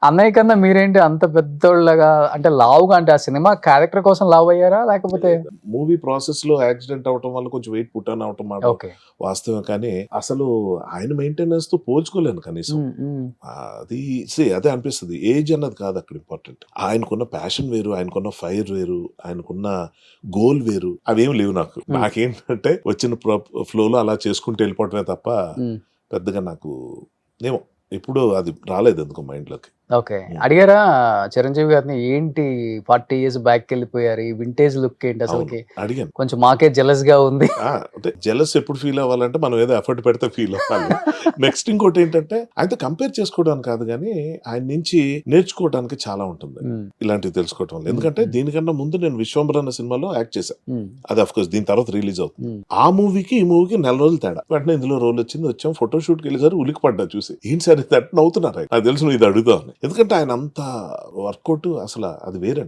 అన్నయ్య కన్నా మీరేంటి అంత పెద్దోళ్ళగా అంటే లావుగా, అంటే ఆ సినిమా క్యారెక్టర్ కోసం లావు అయ్యారా లేకపోతే? మూవీ ప్రాసెస్ లో యాక్సిడెంట్ అవటం వల్ల కొంచెం వెయిట్ పుట్టాన్ అవటం మాట ఓకే. వాస్తవం, కానీ అసలు ఆయన మెయింటెనెన్స్ తో పోల్చుకోలేను కనీసం. అది అదే అనిపిస్తుంది. ఏజ్ అన్నది కాదు అక్కడ ఇంపార్టెంట్. ఆయనకున్న ప్యాషన్ వేరు, ఆయనకున్న ఫైర్ వేరు, ఆయనకున్న గోల్ వేరు. అవేం లేవు నాకు. నాకేంటంటే వచ్చిన ఫ్లోలో అలా చేసుకుంటూ వెళ్ళిపోవటమే తప్ప పెద్దగా నాకు ఏమో ఎప్పుడూ అది రాలేదు ఎందుకో మైండ్ లోకి. ఓకే. అడిగారా చిరంజీవి గారిని, ఏంటి 40 ఇయర్స్ బ్యాక్ వెళ్ళిపోయారు, ఈ వింటేజ్ లుక్ ఏంటి అవును, అసలుకి, అడిగాను. కొంచెం మాకే జెలస్ గా ఉంది. అంటే జెలస్ ఎప్పుడు ఫీల్ అవ్వాలంటే మనం ఏదో ఎఫర్ట్ పెడితే ఫీల్ అవ్వాలి. నెక్స్ట్ ఇంకోటి ఏంటంటే ఆయనతో కంపేర్ చేసుకోవడానికి కాదు, కానీ ఆయన నుంచి నేర్చుకోవడానికి చాలా ఉంటుంది ఇలాంటివి తెలుసుకోవటం వల్ల. ఎందుకంటే దీనికన్నా ముందు నేను విశ్వంబర్ అన్న సినిమాలో యాక్ట్ చేశాను. అది అఫ్ కోర్స్ దీని తర్వాత రిలీజ్ అవుతుంది. ఆ మూవీకి ఈ మూవీకి 4 రోజులు తేడా. వెంటనే ఇందులో రోల్ వచ్చింది, వచ్చాం, ఫోటో షూట్ కి వెళ్ళేసరికి ఉలికి పడ్డా చూసి, ఏంటి సార్ ఇది నవ్వుతున్నారు, నాకు తెలుసు నువ్వు ఇది అడుగుతావు. ఎందుకంటే ఆయన అంత వర్కౌట్ అసలు అది వేరే.